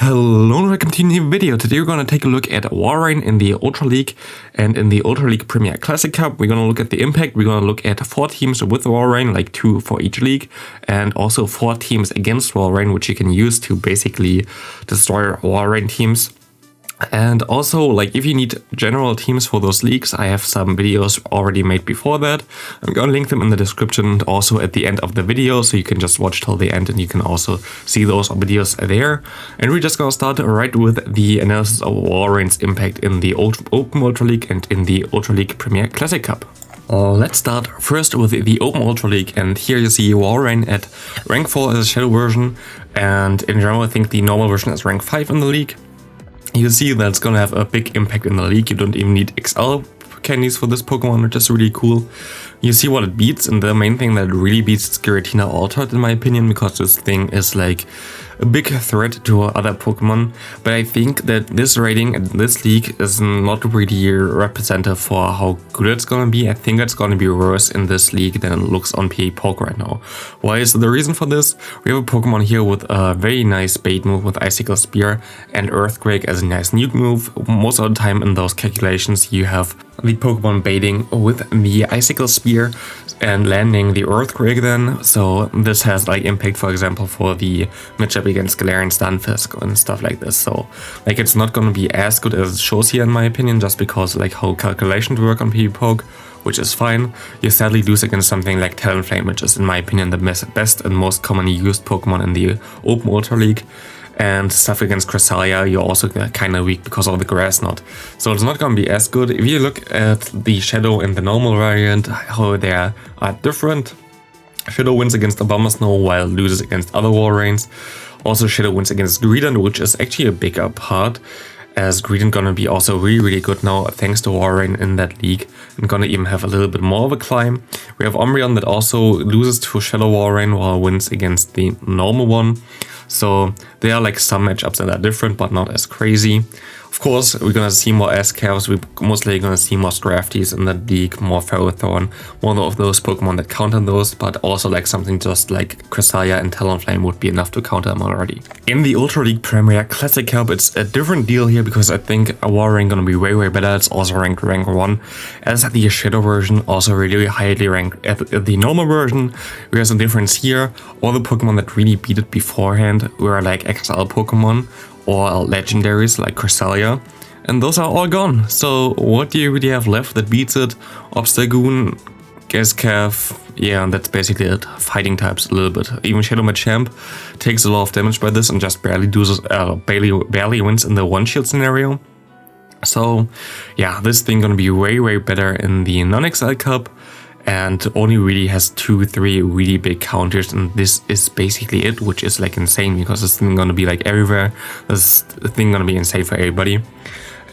Hello and welcome to a new video. Today we're going to take a look at Walrein in the Ultra League and in the Ultra League Premier Classic Cup. We're going to look at the impact. We're going to look at 4 teams with Walrein, like 2 for each league, and also 4 teams against Walrein, which you can use to basically destroy Walrein teams. And also, like, if you need general teams for those leagues, I have some videos already made before that. I'm gonna link them in the description and also at the end of the video, so you can just watch till the end and you can also see those videos there. And we're just gonna start right with the analysis of Walrein's impact in the Open Ultra League and in the Ultra League Premier Classic Cup. Let's start first with the Open Ultra League, and here you see Walrein at rank 4 as a shadow version, and in general I think the normal version is rank 5 in the league. You see that it's gonna have a big impact in the league. You don't even need XL candies for this Pokemon, which is really cool. You see what it beats, and the main thing that it really beats is Giratina Altered in my opinion, because this thing is like a big threat to other Pokemon. But I think that this rating in this league is not really representative for how good it's gonna be. I think it's gonna be worse in this league than it looks on PA Poke right now. Why is the reason for this? We have a Pokemon here with a very nice bait move with Icicle Spear and Earthquake as a nice nuke move. Most of the time in those calculations you have the Pokemon baiting with the Icicle Spear and landing the Earthquake then. So this has like impact, for example, for the matchup against Galarian Stunfisk and stuff like this. So like it's not gonna be as good as it shows here in my opinion, just because like how calculations work on PvP Poke, which is fine. You sadly lose against something like Talonflame, which is in my opinion the best and most commonly used Pokemon in the Open Ultra League. And stuff against Cresselia, you're also kind of weak because of the Grass Knot. So it's not going to be as good. If you look at the Shadow and the normal variant, how they are different. Shadow wins against Abomasnow while loses against other Walreins. Also Shadow wins against Greedent, which is actually a bigger part, as Greedent gonna be also really good now thanks to Walrein in that league, and gonna even have a little bit more of a climb. We have Umbreon that also loses to Shadow Walrein while wins against the normal one. So there are like some matchups that are different but not as crazy. Of course, we're gonna see more S-Calves, we're mostly gonna see more Scrafties in the league, more Ferrothorn, more of those Pokemon that counter those, but also like something just like Cresselia and Talonflame would be enough to counter them already. In the Ultra League Premier Classic Cup, it's a different deal here because I think Walrein gonna be way better. It's also ranked rank 1, as the Shadow version also really highly ranked at the normal version. There's a difference here. All the Pokemon that really beat it beforehand were like XL Pokemon or legendaries like Cresselia, and those are all gone. So what do you really have left that beats it? Obstagoon, Gascav, yeah, that's basically it. Fighting types a little bit. Even Shadow Machamp takes a lot of damage by this and just barely wins in the one shield scenario. So yeah, this thing gonna be way better in the non-XL Cup, and only really has 2-3 really big counters, and this is basically it, which is like insane because this thing gonna be like everywhere. This thing gonna be insane for everybody.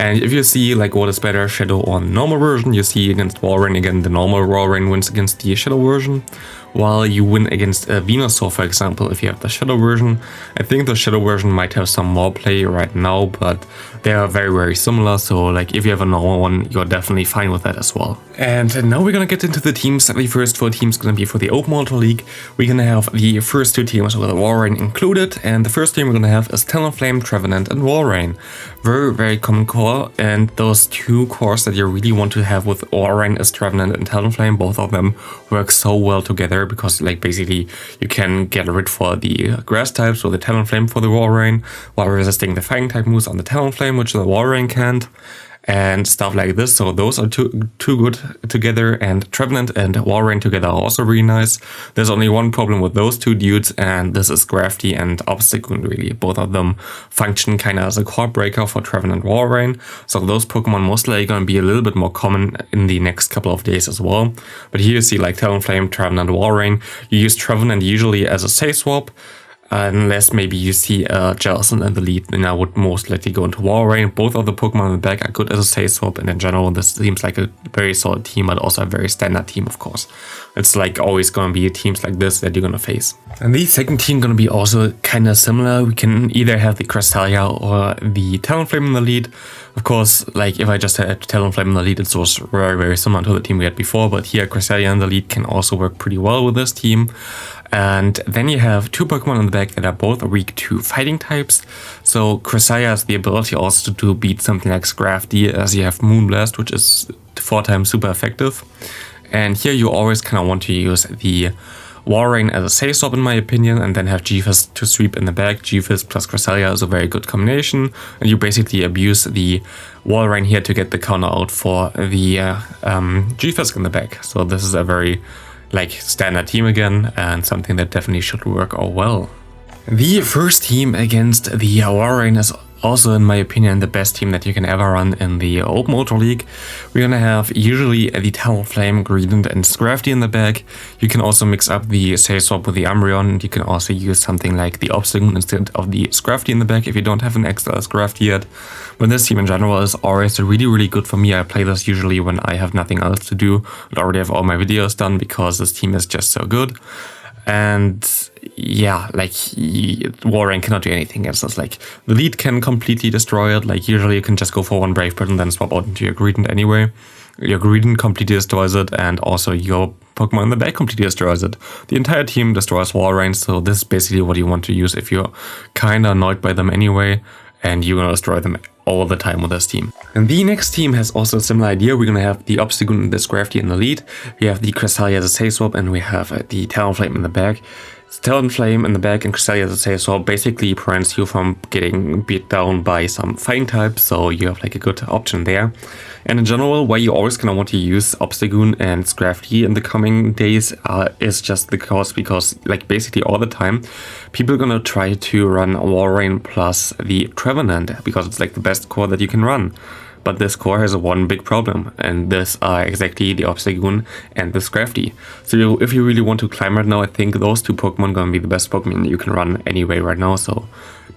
And if you see like what is better, Shadow or normal version, you see against Walrein, again the normal Walrein wins against the Shadow version, while you win against a Venusaur, for example, if you have the Shadow version. I think the Shadow version might have some more play right now, but they are very similar, so like if you have a normal one, you're definitely fine with that as well. And now we're gonna get into the teams. The first 4 teams gonna be for the Open Ultra League. We're gonna have the first 2 teams with Walrein included, and the first team we're gonna have is Talonflame, Trevenant and Walrein. Very common core, and those 2 cores that you really want to have with Walrein is Trevenant and Talonflame. Both of them work so well together because like basically you can get rid for the grass types or the Talonflame for the Walrein while resisting the fighting type moves on the Talonflame, which the Walrein can't, and stuff like this. So those are too good together, and Trevenant and Walrein together are also really nice. There's only one problem with those 2 dudes, and this is Grafty and Obstagoon really. Both of them function kind of as a core breaker for Trevenant and Walrein, so those Pokemon mostly are going to be a little bit more common in the next couple of days as well. But here you see like Talonflame, Trevenant, Walrein. You use Trevenant usually as a safe swap, unless maybe you see Jellicent in the lead, then I would most likely go into Walrein. Both of the Pokemon in the back are good as a safe swap, and in general this seems like a very solid team, but also a very standard team, of course. It's like always gonna be teams like this that you're gonna face. And the second team gonna be also kind of similar. We can either have the Cresselia or the Talonflame in the lead. Of course, like if I just had Talonflame in the lead, it was very similar to the team we had before, but here Cresselia in the lead can also work pretty well with this team. And then you have two Pokemon in the back that are both weak to fighting types. So Cresselia has the ability also to beat something like Scrafty, as you have Moonblast, which is 4 times super effective. And here you always kind of want to use the Walrein as a safe swap in my opinion, and then have G-Fizz to sweep in the back. G-Fizz plus Cresselia is a very good combination, and you basically abuse the Walrein here to get the counter out for the G-Fizz in the back. So this is a very standard team again, and something that definitely should work out well. The first team against the Walrein is also, in my opinion, the best team that you can ever run in the Open Ultra League. We're gonna have usually the Talonflame, Greedent, and Scrafty in the back. You can also mix up the Safe Swap with the Umbreon, and you can also use something like the Obstagoon instead of the Scrafty in the back if you don't have an extra Scrafty yet. But this team in general is always really good for me. I play this usually when I have nothing else to do and already have all my videos done, because this team is just so good. And yeah, Walrein cannot do anything against us. The lead can completely destroy it. Usually you can just go for one Brave Bird and then swap out into your Greedent anyway. Your Greedent completely destroys it, and also your Pokemon in the back completely destroys it. The entire team destroys Walrein, so this is basically what you want to use if you're kinda annoyed by them anyway, and you're gonna destroy them all the time with this team. And the next team has also a similar idea. We're gonna have the Obstagoon and the Scrafty in the lead. We have the Cresselia as a safe swap, and we have the Talonflame in the back. Talonflame in the back and Cresselia as a safe swap basically prevents you from getting beat down by some fighting types, so you have a good option there. And in general, why you always gonna want to use Obstagoon and Scrafty in the coming days is just because basically all the time people are gonna try to run Walrein plus the Trevenant, because it's the best core that you can run. But this core has one big problem, and this are exactly the Obstagoon and the Scrafty. So if you really want to climb right now, I think those two Pokemon are gonna be the best Pokemon you can run anyway right now. So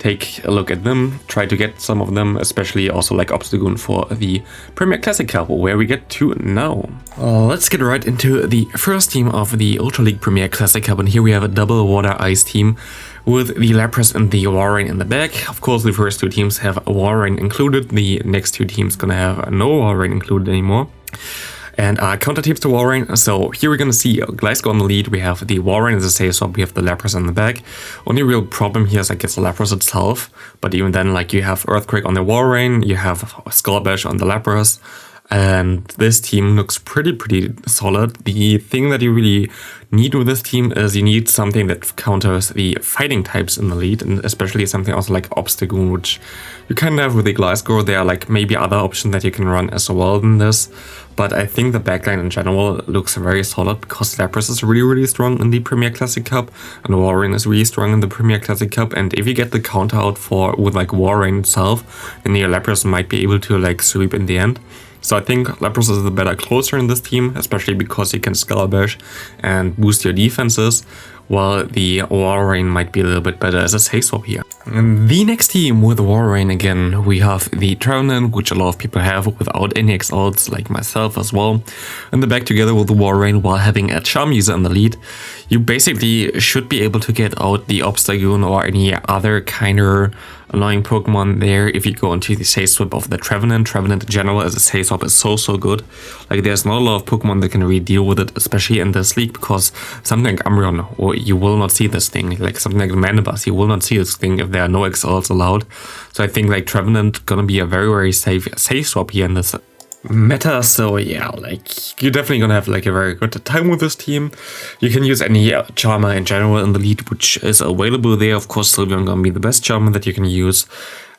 take a look at them, try to get some of them, especially also Obstagoon for the Premier Classic Cup, where we get to now. Let's get right into the first team of the Ultra League Premier Classic Cup, and here we have a double Water Ice team with the Lapras and the Walrein in the back. Of course, the first two teams have a Walrein included. The next two teams gonna have no Walrein included anymore. And counter teams to Walrein. So here we're gonna see Gliscor on the lead. We have the Walrein as a safe swap. We have the Lapras in the back. Only real problem here is the Lapras itself. But even then, you have Earthquake on the Walrein, you have Skull Bash on the Lapras. And this team looks pretty solid. The thing that you really need with this team is you need something that counters the fighting types in the lead, and especially something also like Obstagoon, which you kind of have with the Gliscor. There are maybe other options that you can run as well than this, but I think the backline in general looks very solid, because Lapras is really strong in the Premier Classic Cup, and Walrein is really strong in the Premier Classic Cup. And if you get the counter out with Walrein itself, then your Lapras might be able to sweep in the end. So I think Lapras is the better closer in this team, especially because he can Skull Bash and boost your defenses, while the Walrein might be a little bit better as a safe swap here. And the next team with Walrein again, we have the Trevenant, which a lot of people have without any XLs, like myself as well, in the back together with the Walrein while having a Charm user in the lead. You basically should be able to get out the Obstagoon or any other kind of annoying Pokemon there if you go into the safe swap of the Trevenant. Trevenant in general as a safe swap is so good. There's not a lot of Pokemon that can really deal with it, especially in this league, because something like Umbreon, or you will not see this thing, something like Manabus, you will not see this thing if there are no XLs allowed. So I think Trevenant gonna be a very safe swap here in this meta. So yeah, you're definitely gonna have a very good time with this team. You can use any Charmer in general in the lead, which is available there. Of course, Sylveon gonna be the best Charmer that you can use.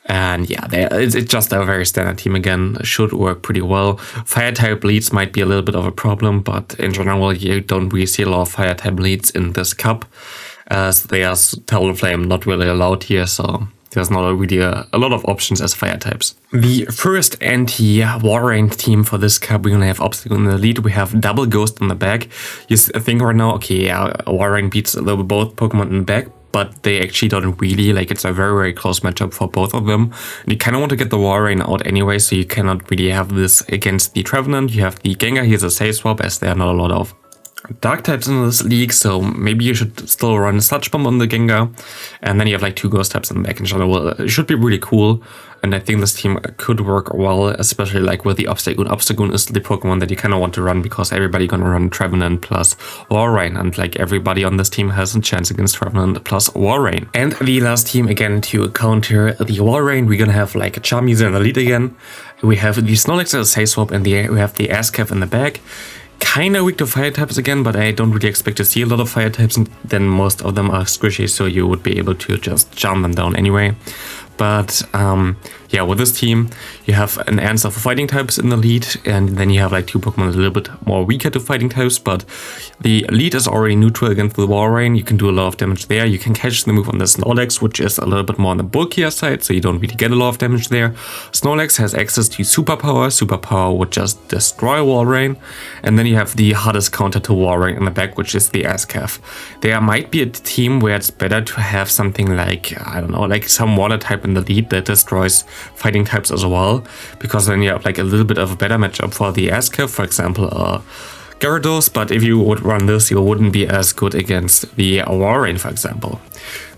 And yeah, it's just a very standard team again, should work pretty well. Fire type leads might be a little bit of a problem, but in general you don't really see a lot of fire type leads in this cup, as there's Talonflame not really allowed here, so there's not really a lot of options as fire types. The first anti-Walrein team for this cup, we're gonna have Obstacle in the lead. We have Double Ghost in the back. You think right now, okay, yeah, Walrein beats both Pokemon in the back, but they actually don't really, it's a very close matchup for both of them. And you kind of want to get the Walrein out anyway, so you cannot really have this against the Trevenant. You have the Gengar, here's a safe swap, as there are not a lot of dark types in this league, so maybe you should still run Sludge Bomb on the Gengar, and then you have like 2 ghost types in the back in general. It should be really cool, and I think this team could work well, especially like with the Obstagoon. Obstagoon is the Pokemon that you kind of want to run because everybody gonna run Trevenant plus Walrein, and like everybody on this team has a chance against Trevenant plus Walrein. And the last team, again, to counter the Walrein, we're gonna have like a Charmander in the lead again. We have the Snorlax as a Side Swap, and we have the Ascaf in the back. Kinda weak to fire types again, but I don't really expect to see a lot of fire types, and then most of them are squishy, so you would be able to just jam them down anyway. But yeah, with this team, you have an answer for fighting types in the lead, and then you have like 2 Pokemon a little bit more weaker to fighting types, but the lead is already neutral against the Walrein. You can do a lot of damage there. You can catch the move on the Snorlax, which is a little bit more on the bulkier side, so you don't really get a lot of damage there. Snorlax has access to Superpower. Superpower would just destroy Walrein, and then you have the hardest counter to Walrein in the back, which is the Ascaf. There might be a team where it's better to have something like, I don't know, like some water type in the lead that destroys fighting types as well, because then you have like a little bit of a better matchup for the Ascaf, for example, Gyarados. But if you would run this, you wouldn't be as good against the Walrein, for example.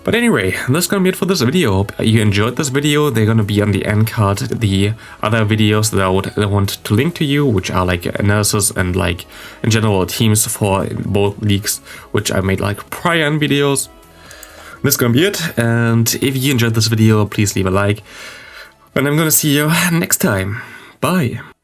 But anyway, that's gonna be it for this video. Hope you enjoyed this video. They're gonna be on the end card, the other videos that I want to link to you, which are like analysis and like in general teams for both leagues, which I made like prior videos. That's gonna be it, and if you enjoyed this video, please leave a like, and I'm gonna see you next time. Bye!